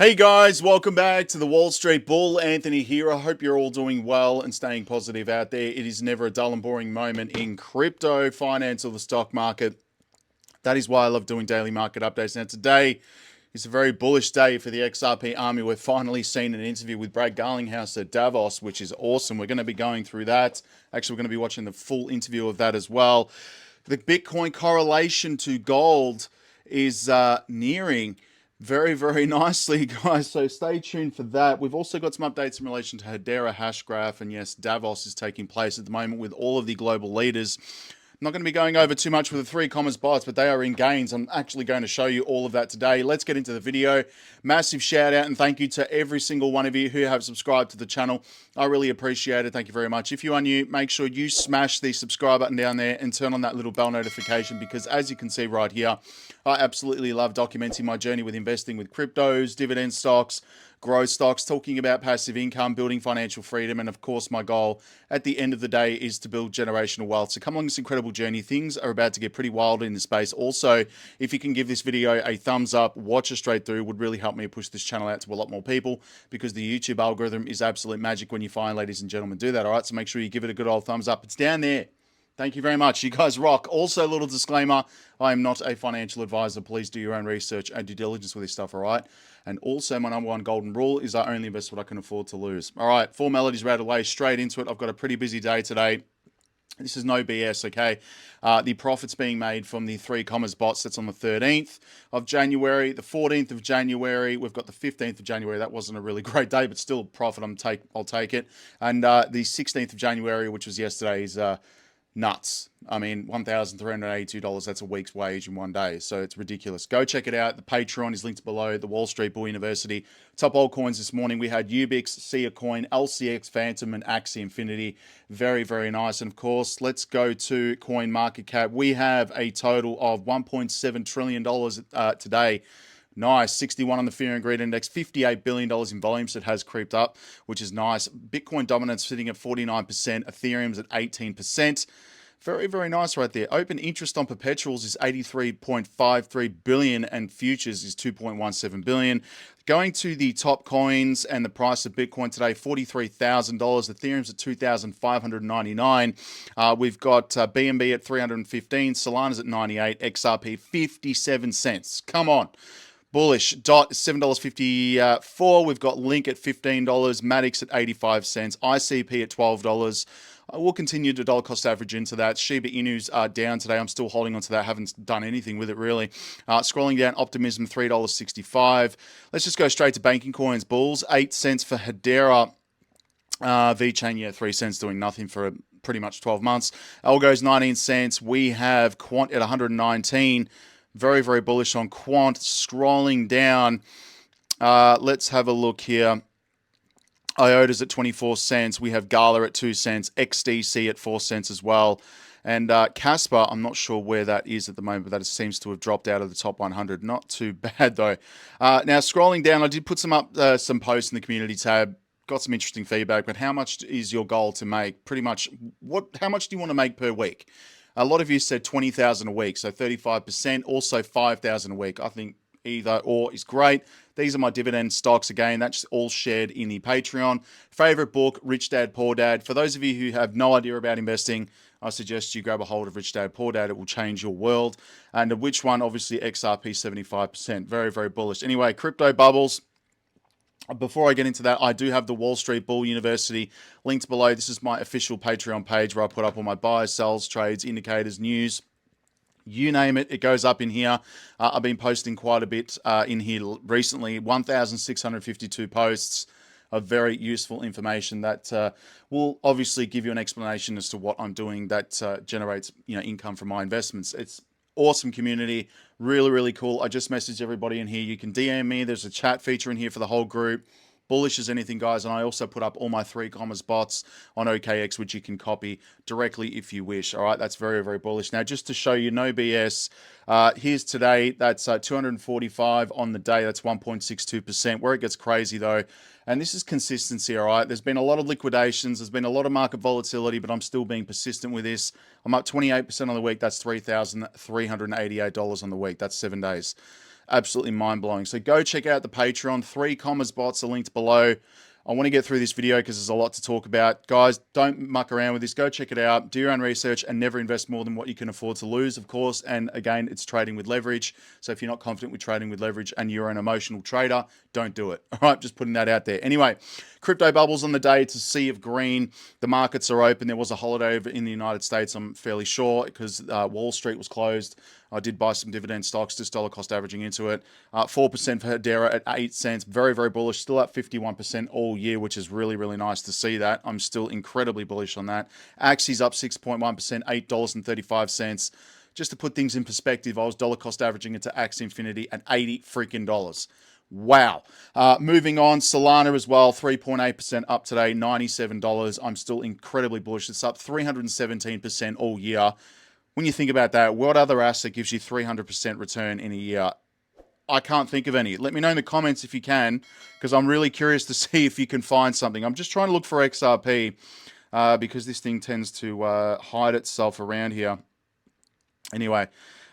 Hey guys, welcome back to the Wall Street Bull. Anthony here. I hope you're all doing well and staying positive out there. It is never a dull and boring moment in crypto, finance, or the stock market. That is why I love doing daily market updates. Now today is a very bullish day for the XRP army. We've finally seen an interview with Brad Garlinghouse at Davos, which is awesome. We're going to be going through that. Actually, we're going to be watching the full interview of that as well. The Bitcoin correlation to gold is nearing very nicely, guys. So stay tuned for that. We've also got some updates in relation to Hedera hash graph. And yes, Davos is taking place at the moment with all of the global leaders. I'm not going to be going over too much with the three commas bots, but they are in gains. I'm actually going to show you all of that today. Let's get into the video. Massive shout out and thank you to every single one of you who have subscribed to the channel. I really appreciate it. Thank you very much. If you are new, make sure you smash the subscribe button down there and turn on that little bell notification, because as you can see right here, I absolutely love documenting my journey with investing with cryptos, dividend stocks, growth stocks, talking about passive income, building financial freedom, and of course my goal at the end of the day is to build generational wealth. So come along this incredible journey. Things are about to get pretty wild in the space. Also, if you can give this video a thumbs up, watch it straight through, would really help me push this channel out to a lot more people, because the YouTube algorithm is absolute magic when you find, ladies and gentlemen, do that. All right, so make sure you give it a good old thumbs up. It's down there. Thank you very much. You guys rock. Also, a little disclaimer, I am not a financial advisor. Please do your own research and due diligence with this stuff, all right? And also, my number one golden rule is I only invest what I can afford to lose. All right, formalities right away, straight into it. I've got a pretty busy day today. This is no BS, okay? The profits being made from the three commas bots, that's on the 13th of January, the 14th of January, we've got the 15th of January. That wasn't a really great day, but still profit, I'll take it. And the 16th of January, which was yesterday, is nuts. I mean, $1,382, that's a week's wage in one day. So it's ridiculous. Go check it out. The Patreon is linked below. The Wall Street Bull University. Top altcoins this morning. We had Ubix, Sia Coin, LCX Phantom, and Axie Infinity. Very nice. And of course, let's go to coin market cap. We have a total of $1.7 trillion today. Nice. 61 on the Fear and Greed Index, $58 billion in volume, so it has creeped up, which is nice. Bitcoin dominance sitting at 49%, Ethereum's at 18%. Very nice right there. Open interest on perpetuals is 83.53 billion and futures is 2.17 billion. Going to the top coins and the price of Bitcoin today, $43,000. Ethereum's at 2,599. We've got BNB at 315. Solana's at 98. XRP 57 cents. Come on. Bullish. DOT $7.54. We've got Link at $15. Matic at 85 cents. ICP at $12. We'll continue to dollar cost average into that. Shiba Inu's down today. I'm still holding on to that. Haven't done anything with it really. Scrolling down, Optimism $3.65. Let's just go straight to banking coins. Bulls 8 cents for Hedera. VeChain, yeah, 3 cents, doing nothing for pretty much 12 months. Algo's 19 cents. We have Quant at 119. Very bullish on Quant. Scrolling down, let's have a look here. IOTA's at 24 cents. We have Gala at 2 cents. XDC at 4 cents as well. And Casper, I'm not sure where that is at the moment, but that seems to have dropped out of the top 100. Not too bad, though. Now, scrolling down, I did put some posts in the community tab. Got some interesting feedback, but how much is your goal to make? Pretty much, how much do you want to make per week? A lot of you said 20,000 a week, so 35%, also 5,000 a week. I think either or is great. These are my dividend stocks. Again, that's all shared in the Patreon. Favorite book, Rich Dad, Poor Dad. For those of you who have no idea about investing, I suggest you grab a hold of Rich Dad, Poor Dad. It will change your world. And which one? Obviously, XRP 75%. Very bullish. Anyway, crypto bubbles. Before I get into that, I do have the Wall Street Bull University linked below. This is my official Patreon page where I put up all my buys, sells, trades, indicators, news. You name it, it goes up in here. I've been posting quite a bit in here recently. 1,652 posts of very useful information that will obviously give you an explanation as to what I'm doing that generates income from my investments. It's awesome community, really cool. I just messaged everybody in here. You can DM me. There's a chat feature in here for the whole group. Bullish as anything, guys. And I also put up all my three commas bots on OKX, which you can copy directly if you wish. All right, that's very bullish. Now, just to show you, no BS, here's today. That's 245 on the day. That's 1.62%. Where it gets crazy, though, and this is consistency, all right? There's been a lot of liquidations. There's been a lot of market volatility, but I'm still being persistent with this. I'm up 28% on the week. That's $3,388 on the week. That's 7 days. Absolutely mind-blowing. So go check out the Patreon. 3 commas bots are linked below. I want to get through this video because there's a lot to talk about. Guys, don't muck around with this. Go check it out. Do your own research and never invest more than what you can afford to lose, of course. And again, it's trading with leverage. So if you're not confident with trading with leverage and you're an emotional trader, don't do it. All right, just putting that out there. Anyway, crypto bubbles on the day. It's a sea of green. The markets are open. There was a holiday over in the United States, I'm fairly sure, because Wall Street was closed. I did buy some dividend stocks, just dollar cost averaging into it. 4% for Hedera at 8 cents. Very, very bullish. Still up 51% all year, which is really, really nice to see that. I'm still incredibly bullish on that. Axie's up 6.1%, $8.35. Just to put things in perspective, I was dollar cost averaging into Axie Infinity at $80 freaking dollars. Wow. Moving on, Solana as well, 3.8% up today, $97. I'm still incredibly bullish. It's up 317% all year. When you think about that, what other asset gives you 300% return in a year? I can't think of any. Let me know in the comments if you can, because I'm really curious to see if you can find something. I'm just trying to look for XRP because this thing tends to hide itself around here. Anyway,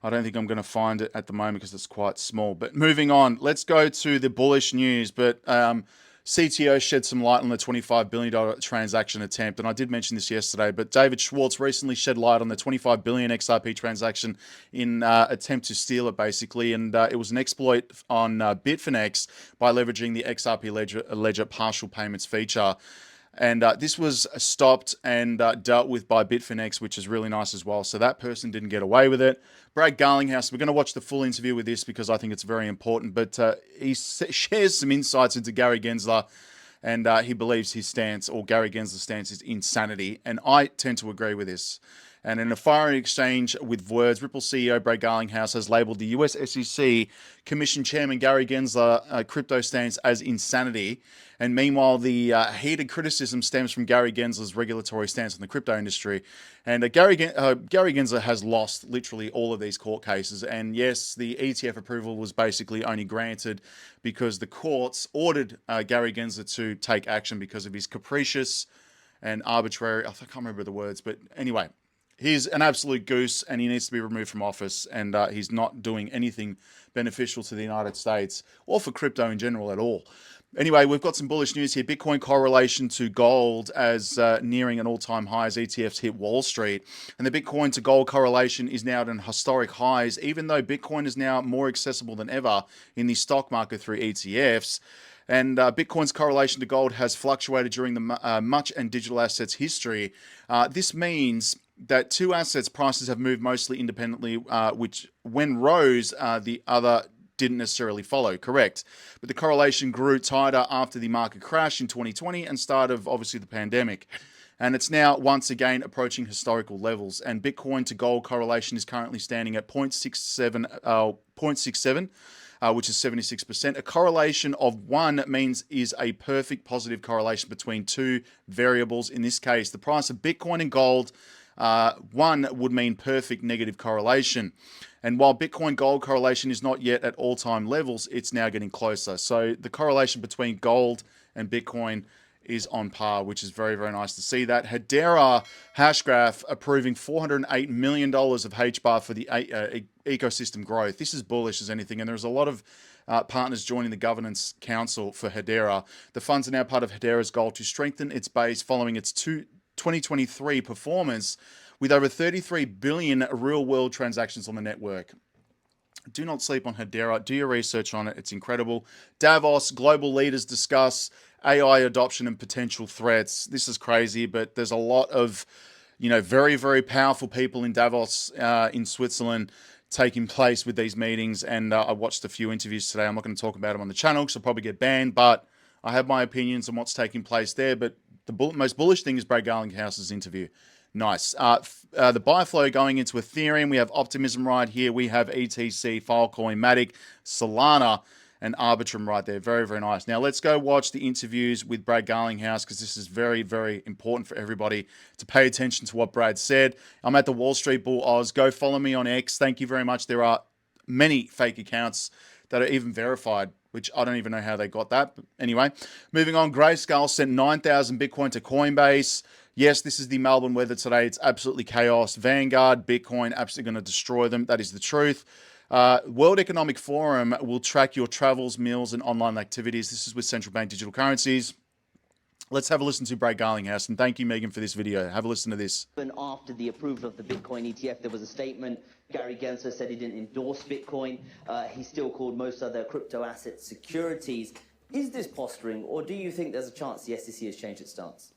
I don't think I'm going to find it at the moment because it's quite small. But moving on, let's go to the bullish news. But CTO shed some light on the $25 billion transaction attempt. And I did mention this yesterday, but David Schwartz recently shed light on the $25 billion XRP transaction in attempt to steal it, basically. And it was an exploit on Bitfinex by leveraging the XRP ledger partial payments feature. And this was stopped and dealt with by Bitfinex, which is really nice as well. So that person didn't get away with it. Brad Garlinghouse, we're going to watch the full interview with this because I think it's very important. But he shares some insights into Gary Gensler, and he believes his stance, or Gary Gensler's stance, is insanity. And I tend to agree with this. And in a fiery exchange with words, Ripple CEO Brad Garlinghouse has labeled the US SEC Commission Chairman Gary Gensler crypto stance as insanity. And meanwhile, the heated criticism stems from Gary Gensler's regulatory stance on the crypto industry. And Gary Gensler has lost literally all of these court cases. And yes, the ETF approval was basically only granted because the courts ordered Gary Gensler to take action because of his capricious and arbitrary, I can't remember the words, but anyway, he's an absolute goose and he needs to be removed from office, and he's not doing anything beneficial to the United States or for crypto in general at all. Anyway, we've got some bullish news here. Bitcoin correlation to gold as nearing an all-time high as ETFs hit Wall Street. And the Bitcoin to gold correlation is now at an historic highs, even though Bitcoin is now more accessible than ever in the stock market through ETFs. And Bitcoin's correlation to gold has fluctuated during the much and digital assets history. This means that two assets prices have moved mostly independently, which when rose, the other didn't necessarily follow, correct. But the correlation grew tighter after the market crash in 2020 and start of, obviously, the pandemic. And it's now once again approaching historical levels. And Bitcoin to gold correlation is currently standing at 0.67, which is 76%. A correlation of 1 is a perfect positive correlation between two variables. In this case, the price of Bitcoin and gold, 1 would mean perfect negative correlation. And while Bitcoin gold correlation is not yet at all-time levels, it's now getting closer. So the correlation between gold and Bitcoin is on par, which is very, very nice to see that. Hedera Hashgraph approving $408 million of HBAR for the ecosystem growth. This is bullish as anything, and there's a lot of partners joining the governance council for Hedera. The funds are now part of Hedera's goal to strengthen its base following its 2023 performance with over 33 billion real-world transactions on the network. Do not sleep on Hedera. Do your research on it. It's incredible. Davos, global leaders discuss AI adoption and potential threats. This is crazy, but there's a lot of, very, very powerful people in Davos in Switzerland taking place with these meetings. And I watched a few interviews today. I'm not going to talk about them on the channel because I'll probably get banned, but I have my opinions on what's taking place there. But the most bullish thing is Brad Garlinghouse's interview. Nice. The buy flow going into Ethereum. We have Optimism right here. We have ETC, Filecoin, Matic, Solana, and Arbitrum right there. Very, very nice. Now let's go watch the interviews with Brad Garlinghouse because this is very, very important for everybody to pay attention to what Brad said. I'm at the Wall Street Bull Oz. Go follow me on X. Thank you very much. There are many fake accounts that are even verified, which I don't even know how they got that. But anyway, moving on. Grayscale sent 9,000 Bitcoin to Coinbase. Yes, this is the Melbourne weather today. It's absolutely chaos. Vanguard, Bitcoin, absolutely going to destroy them. That is the truth. World Economic Forum will track your travels, meals, and online activities. This is with central bank digital currencies. Let's have a listen to Brad Garlinghouse, and thank you, Megan, for this video. Have a listen to this. After the approval of the Bitcoin ETF, there was a statement. Gary Gensler said he didn't endorse Bitcoin. He still called most other crypto assets securities. Is this posturing, or do you think there's a chance the SEC has changed its stance?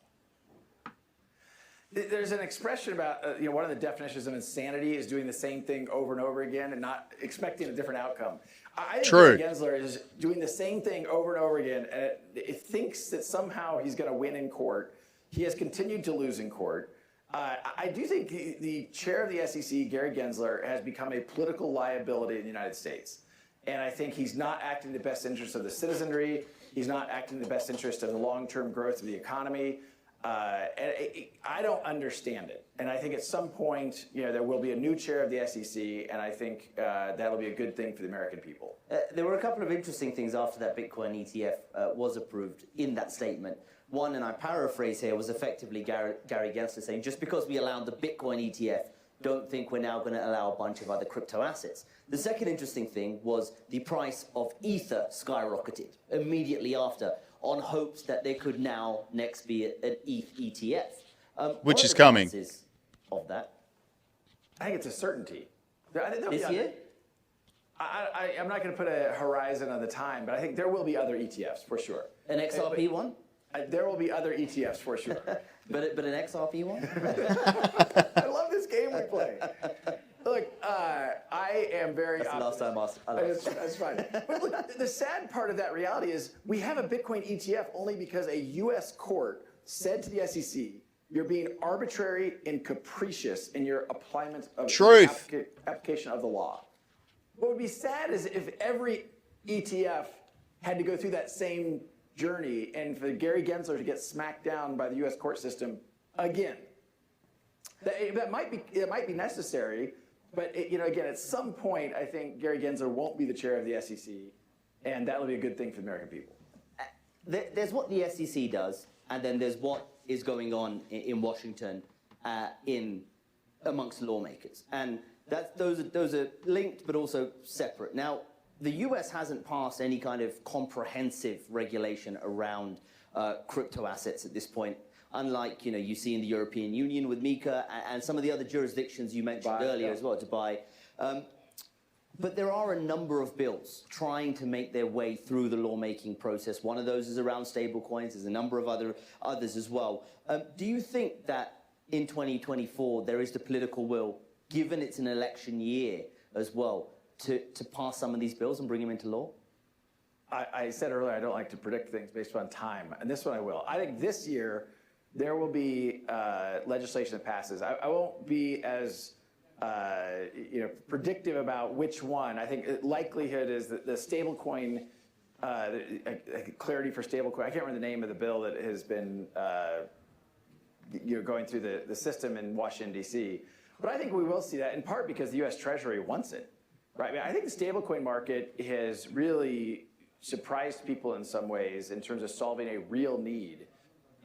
There's an expression about, one of the definitions of insanity is doing the same thing over and over again and not expecting a different outcome. I think Gary Gensler is doing the same thing over and over again, and it thinks that somehow he's going to win in court. He has continued to lose in court. I do think the chair of the SEC, Gary Gensler, has become a political liability in the United States. And I think he's not acting in the best interest of the citizenry. He's not acting in the best interest of the long-term growth of the economy. I don't understand it. And I think at some point, there will be a new chair of the SEC, and I think that'll be a good thing for the American people. There were a couple of interesting things after that Bitcoin ETF was approved in that statement. One, and I paraphrase here, was effectively Gary Gensler saying, just because we allowed the Bitcoin ETF, don't think we're now going to allow a bunch of other crypto assets. The second interesting thing was the price of Ether skyrocketed immediately after, on hopes that there could now next be an ETH ETF. Which is coming. Of that? I think it's a certainty. This year? I'm not going to put a horizon on the time, but I think there will be other ETFs for sure. An XRP one? There will be other ETFs for sure. but an XRP one? I love this game we play. Look, I am very That's the last time I asked. That's fine. But look, the sad part of that reality is we have a Bitcoin ETF only because a U.S. court said to the SEC, you're being arbitrary and capricious in your application of the law. What would be sad is if every ETF had to go through that same journey and for Gary Gensler to get smacked down by the U.S. court system again. That might be necessary, but again, at some point, I think Gary Gensler won't be the chair of the SEC, and that will be a good thing for the American people. There's what the SEC does, and then there's what is going on in Washington, amongst lawmakers, and those are linked but also separate. Now, the US hasn't passed any kind of comprehensive regulation around crypto assets at this point. Unlike, you see in the European Union with MiCA and some of the other jurisdictions you mentioned earlier as well, Dubai. But there are a number of bills trying to make their way through the lawmaking process. One of those is around stablecoins. There's a number of others as well. Do you think that in 2024 there is the political will, given it's an election year as well, to pass some of these bills and bring them into law? I said earlier I don't like to predict things based on time, and this one I will. I think this year there will be legislation that passes. I won't be as predictive about which one. I think likelihood is that the stablecoin, clarity for stablecoin. I can't remember the name of the bill that has been going through the system in Washington D.C. But I think we will see that in part because the U.S. Treasury wants it. Right. I mean, I think the stablecoin market has really surprised people in some ways in terms of solving a real need.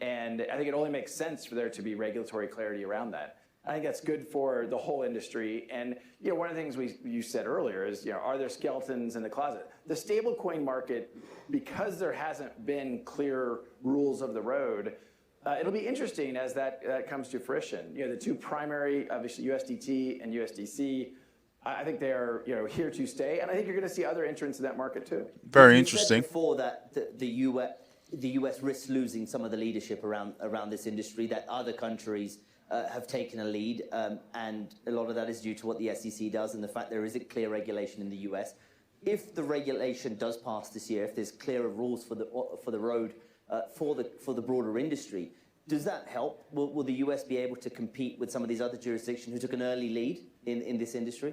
And I think it only makes sense for there to be regulatory clarity around that. I think that's good for the whole industry. And one of the things you said earlier is, are there skeletons in the closet? The stablecoin market, because there hasn't been clear rules of the road, it'll be interesting as that comes to fruition. The two primary, obviously USDT and USDC. I think they are, here to stay, and I think you're going to see other entrants in that market too. Very interesting. You said before that the US risks losing some of the leadership around this industry, that other countries have taken a lead, and a lot of that is due to what the SEC does and the fact there isn't clear regulation in the US. If the regulation does pass this year, if there's clearer rules for the road for the broader industry, does that help? Will the US be able to compete with some of these other jurisdictions who took an early lead in this industry?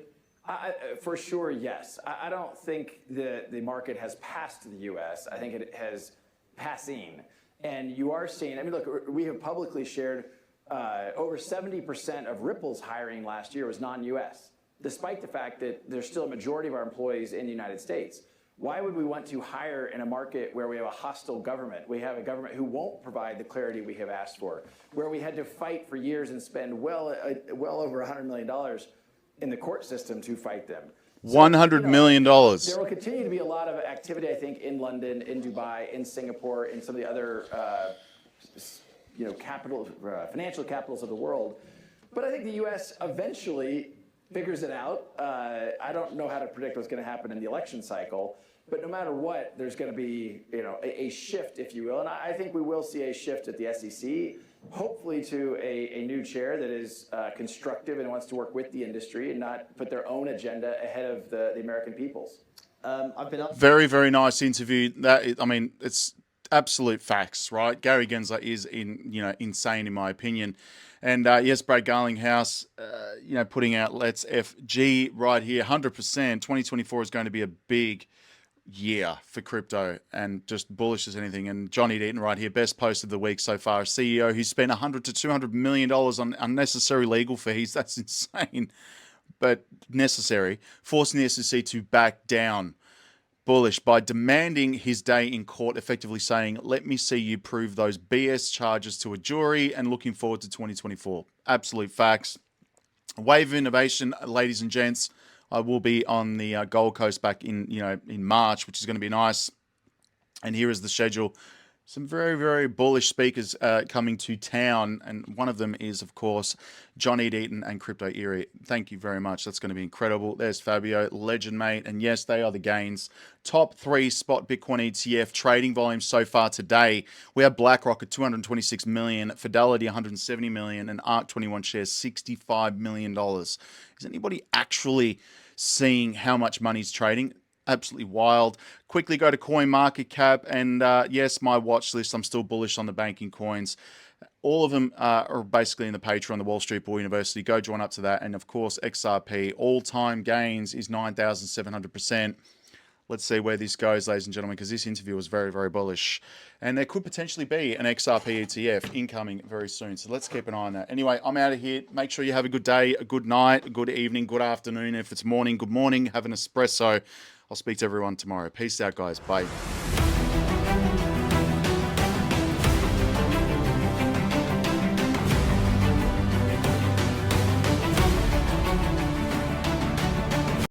For sure, yes. I don't think the market has passed the U.S. I think it has passing. And you are seeing, look, we have publicly shared over 70% of Ripple's hiring last year was non-U.S., despite the fact that there's still a majority of our employees in the United States. Why would we want to hire in a market where we have a hostile government? We have a government who won't provide the clarity we have asked for, where we had to fight for years and spend well over $100 million in the court system to fight them. $100 million. There will continue to be a lot of activity, I think, in London, in Dubai, in Singapore, in some of the other financial capitals of the world. But I think the U.S. eventually figures it out. I don't know how to predict what's going to happen in the election cycle, but no matter what, there's going to be a shift, if you will. And I think we will see a shift at the SEC, hopefully to a new chair that is constructive and wants to work with the industry and not put their own agenda ahead of the American people's. Very, very nice interview. It's absolute facts, right? Gary Gensler is insane in my opinion. And yes, Brad Garlinghouse, putting out Let's FG right here, 100%. 2024 is going to be a big year for crypto and just bullish as anything. And Johnny Deaton right here, best post of the week so far. A CEO who spent $100 to $200 million on unnecessary legal fees. That's insane, but necessary. Forcing the SEC to back down. Bullish by demanding his day in court, effectively saying, let me see you prove those BS charges to a jury, and looking forward to 2024. Absolute facts. Wave of innovation, ladies and gents. I will be on the Gold Coast back in March, which is going to be nice. And here is the schedule. Some very, very bullish speakers coming to town, and one of them is, of course, Johnny Deaton and Crypto Eerie. Thank you very much. That's going to be incredible. There's Fabio, legend, mate. And yes, they are the gains. Top 3 spot Bitcoin ETF trading volumes so far today. We have BlackRock at 226 million, Fidelity 170 million, and ARK 21 shares $65 million. Is anybody actually seeing how much money's trading? Absolutely wild. Quickly go to CoinMarketCap, and yes, my watch list. I'm still bullish on the banking coins. All of them are basically in the Patreon, the Wall Street Bull University. Go join up to that. And of course, XRP all-time gains is 9,700%. Let's see where this goes, ladies and gentlemen, because this interview was very, very bullish. And there could potentially be an XRP ETF incoming very soon. So let's keep an eye on that. Anyway, I'm out of here. Make sure you have a good day, a good night, a good evening, good afternoon. If it's morning, good morning. Have an espresso. I'll speak to everyone tomorrow. Peace out, guys. Bye.